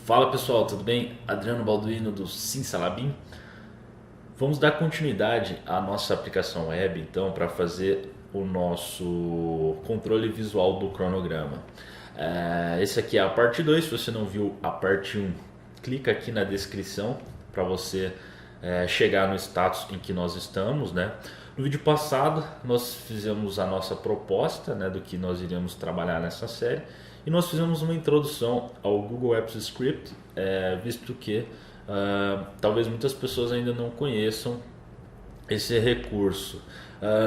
Fala pessoal, tudo bem? Adriano Balduino do SimSalabim. Vamos dar continuidade à nossa aplicação web então para fazer o nosso controle visual do cronograma. Esse aqui é a parte 2, se você não viu a parte 1, clica aqui na descrição para você chegar no status em que nós estamos, né? No vídeo passado nós fizemos a nossa proposta, né, do que nós iríamos trabalhar nessa série. E nós fizemos uma introdução ao Google Apps Script, visto que talvez muitas pessoas ainda não conheçam esse recurso.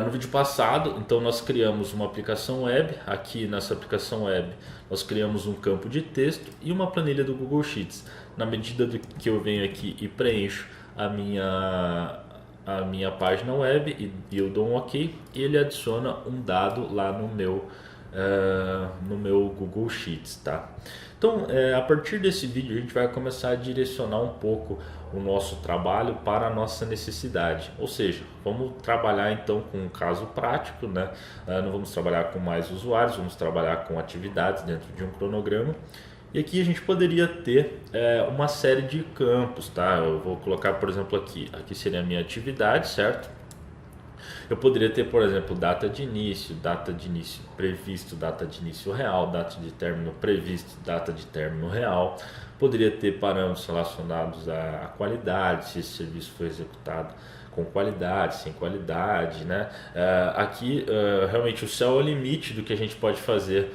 No vídeo passado, então, nós criamos uma aplicação web. Aqui nessa aplicação web nós criamos um campo de texto e uma planilha do Google Sheets. Na medida do que eu venho aqui e preencho a minha página web e eu dou um OK, e ele adiciona um dado lá no meu Google Sheets, tá? Então, a partir desse vídeo a gente vai começar a direcionar um pouco o nosso trabalho para a nossa necessidade, ou seja, vamos trabalhar então com um caso prático, né? Não vamos trabalhar com mais usuários, vamos trabalhar com atividades dentro de um cronograma. E aqui a gente poderia ter uma série de campos, tá? Eu vou colocar, por exemplo, aqui seria a minha atividade, certo? Eu poderia ter, por exemplo, data de início previsto, data de início real, data de término previsto, data de término real. Poderia ter parâmetros relacionados à qualidade, se esse serviço foi executado com qualidade, sem qualidade, né? Aqui realmente o céu é o limite do que a gente pode fazer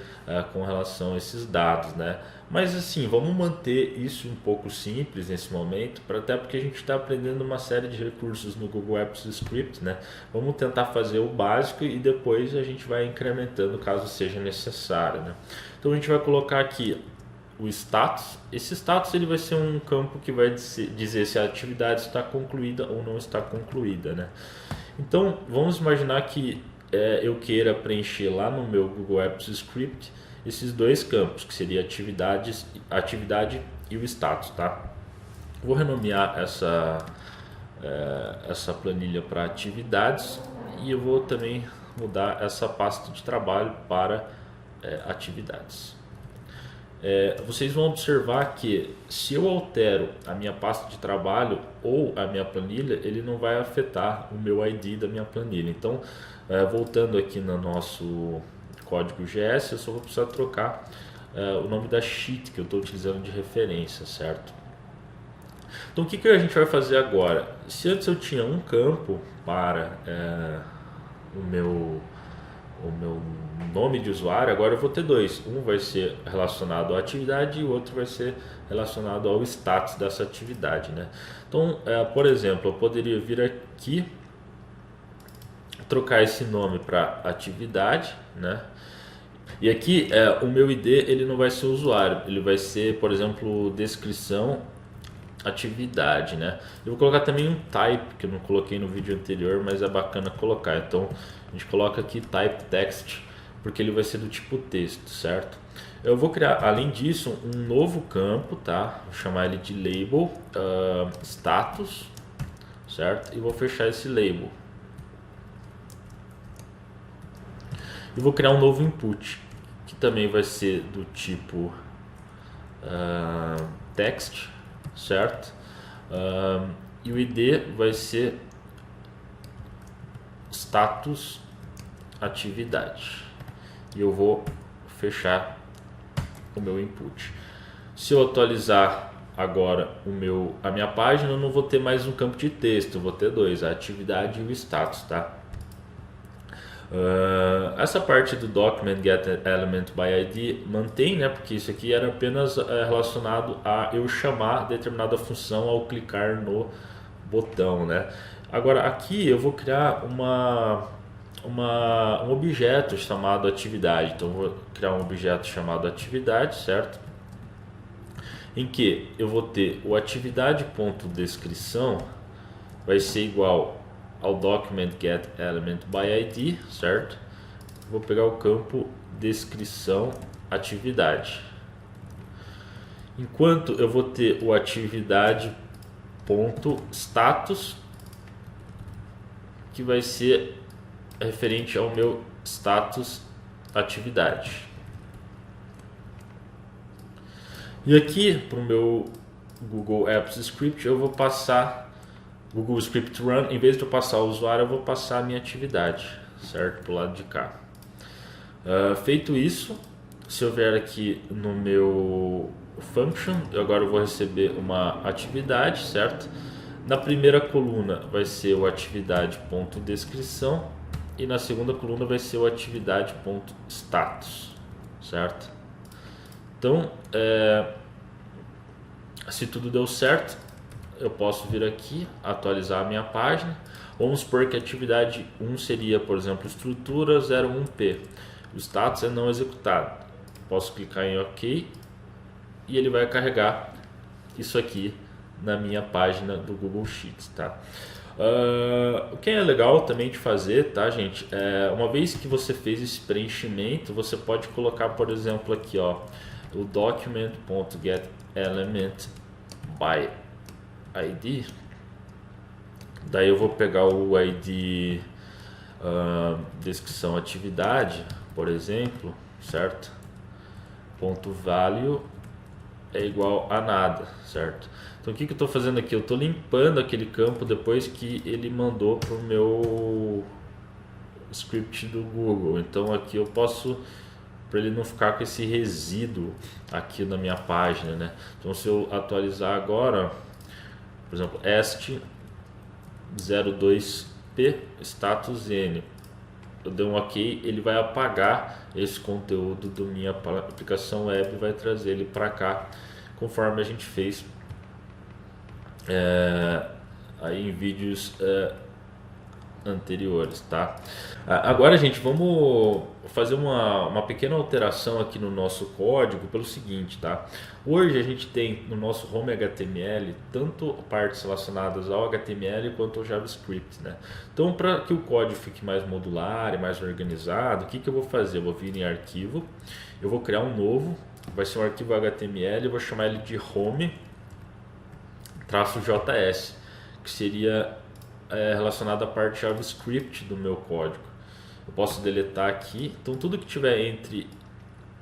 com relação a esses dados, né? Mas assim, vamos manter isso um pouco simples nesse momento, até porque a gente está aprendendo uma série de recursos no Google Apps Script, né? Vamos tentar fazer o básico e depois a gente vai incrementando caso seja necessário, né? Então a gente vai colocar aqui o status. Esse status ele vai ser um campo que vai dizer se a atividade está concluída ou não está concluída, né? Então vamos imaginar que eu queira preencher lá no meu Google Apps Script esses dois campos, que seria atividade e o status, tá? Vou renomear essa planilha para atividades e eu vou também mudar essa pasta de trabalho para atividades. Vocês vão observar que se eu altero a minha pasta de trabalho ou a minha planilha, ele não vai afetar o meu ID da minha planilha. Então, voltando aqui no nosso código GS, eu só vou precisar trocar o nome da sheet que eu estou utilizando de referência, certo? Então, o que a gente vai fazer agora? Se antes eu tinha um campo para o meu nome de usuário, agora eu vou ter dois. Um vai ser relacionado à atividade e o outro vai ser relacionado ao status dessa atividade, né? Então, por exemplo, eu poderia vir aqui, trocar esse nome para atividade, né? E aqui o meu ID ele não vai ser usuário, ele vai ser, por exemplo, descrição atividade, né? Eu vou colocar também um type que eu não coloquei no vídeo anterior, mas é bacana colocar. Então a gente coloca aqui type text porque ele vai ser do tipo texto, certo? Eu vou criar, além disso, um novo campo, tá? Vou chamar ele de label status, certo? E vou fechar esse label. E vou criar um novo input que também vai ser do tipo text, certo? E o ID vai ser status atividade. E eu vou fechar o meu input. Se eu atualizar agora a minha página, eu não vou ter mais um campo de texto, eu vou ter dois, a atividade e o status, tá? Essa parte do document get element by ID mantém, né? Porque isso aqui era apenas relacionado a eu chamar determinada função ao clicar no botão, né? Agora aqui eu vou criar um objeto chamado atividade. Então eu vou criar um objeto chamado atividade, certo? Em que eu vou ter o atividade.descrição vai ser igual ao document get element by ID, certo? Vou pegar o campo descrição atividade. Enquanto eu vou ter o atividade.status, que vai ser referente ao meu status atividade. E aqui para o meu Google Apps Script eu vou passar Google Script Run, em vez de eu passar o usuário, eu vou passar a minha atividade, certo? Para o lado de cá. Feito isso, se eu vier aqui no meu function, eu agora vou receber uma atividade, certo? Na primeira coluna vai ser o atividade.descrição e na segunda coluna vai ser o atividade.status, certo? Então, se tudo deu certo, eu posso vir aqui, atualizar a minha página. Vamos supor que a atividade 1 seria, por exemplo, estrutura 01P. O status é não executado. Posso clicar em OK e ele vai carregar isso aqui na minha página do Google Sheets, tá? O que é legal também de fazer, tá, gente? Uma vez que você fez esse preenchimento, você pode colocar, por exemplo, aqui, ó, o document.getElementById. Daí eu vou pegar o ID descrição atividade, por exemplo, certo? Ponto value é igual a nada, certo? Então o que eu estou fazendo aqui? Eu estou limpando aquele campo depois que ele mandou para o meu script do Google. Então aqui eu posso, para ele não ficar com esse resíduo aqui na minha página, né? Então se eu atualizar agora, por exemplo, est 02p status n, eu dei um OK, ele vai apagar esse conteúdo da minha aplicação web e vai trazer ele para cá, conforme a gente fez aí em vídeos anteriores, tá? Agora, gente, vamos fazer uma pequena alteração aqui no nosso código pelo seguinte, tá? Hoje a gente tem no nosso Home HTML tanto partes relacionadas ao HTML quanto ao JavaScript, né? Então, para que o código fique mais modular e mais organizado, o que eu vou fazer? Eu vou vir em arquivo, eu vou criar um novo, vai ser um arquivo HTML, eu vou chamar ele de home-js, que seria relacionado à parte JavaScript do meu código. Eu posso deletar aqui, então tudo que tiver entre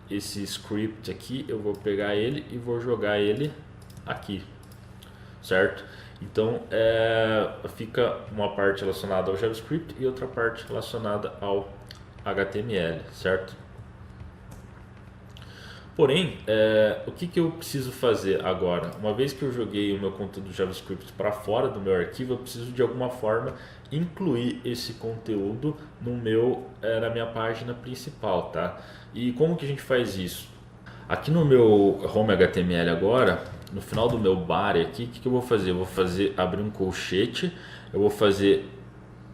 esse script aqui, eu vou pegar ele e vou jogar ele aqui, certo? Então fica uma parte relacionada ao JavaScript e outra parte relacionada ao HTML, certo? Porém, o que eu preciso fazer agora? Uma vez que eu joguei o meu conteúdo JavaScript para fora do meu arquivo, eu preciso de alguma forma incluir esse conteúdo na minha página principal, tá? E como que a gente faz isso? Aqui no meu Home HTML agora, no final do meu body aqui, o que eu vou fazer? Eu vou abrir um colchete, eu vou fazer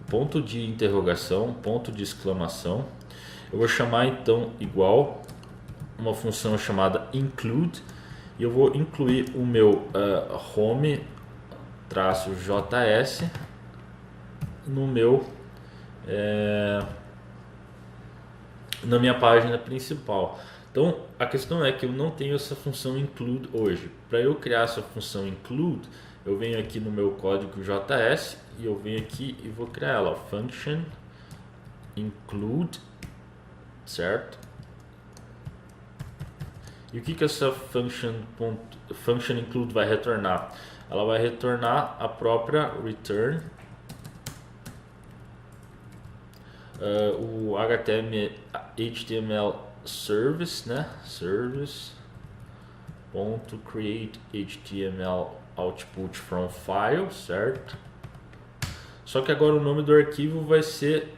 ponto de interrogação, ponto de exclamação, eu vou chamar então igual uma função chamada include e eu vou incluir o meu home-js na minha página principal. Então a questão é que eu não tenho essa função include hoje. Para eu criar essa função include, eu venho aqui no meu código JS e eu venho aqui e vou criar ela, function include, certo? E o que essa function include vai retornar? Ela vai retornar a própria return, o HTML service, né? Service.create HTML output from file, certo? Só que agora o nome do arquivo vai ser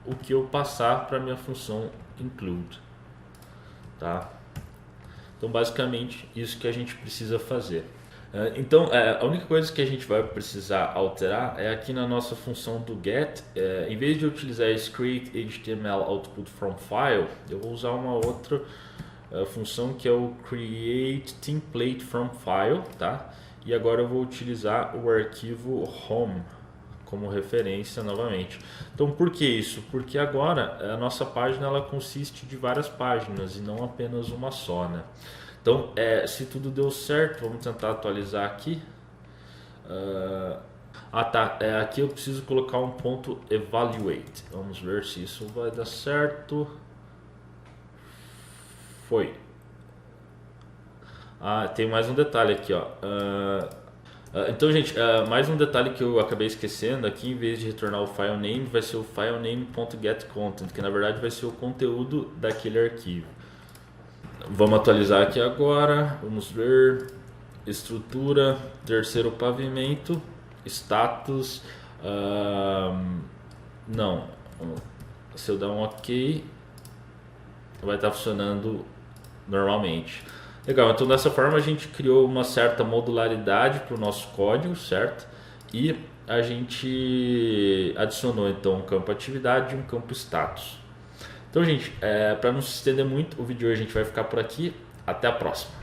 o que eu passar para minha função include, tá? Então, basicamente, isso que a gente precisa fazer. Então, a única coisa que a gente vai precisar alterar é aqui na nossa função do get. Em vez de utilizar esse create HTML output from file, eu vou usar uma outra função que é o create template from file, tá? E agora eu vou utilizar o arquivo home como referência novamente. Então, por que isso? Porque agora a nossa página ela consiste de várias páginas e não apenas uma só, né? Então, se tudo deu certo, vamos tentar atualizar aqui. Aqui eu preciso colocar um ponto evaluate. Vamos ver se isso vai dar certo. Foi. Tem mais um detalhe aqui, ó. Então, gente, mais um detalhe que eu acabei esquecendo aqui, em vez de retornar o file name, vai ser o filename.getContent, que na verdade vai ser o conteúdo daquele arquivo. Vamos atualizar aqui agora, vamos ver, estrutura, terceiro pavimento, status, não, se eu dar um OK, vai estar funcionando normalmente. Legal, então dessa forma a gente criou uma certa modularidade para o nosso código, certo? E a gente adicionou então um campo atividade e um campo status. Então, gente, para não se estender muito, o vídeo de hoje a gente vai ficar por aqui. Até a próxima.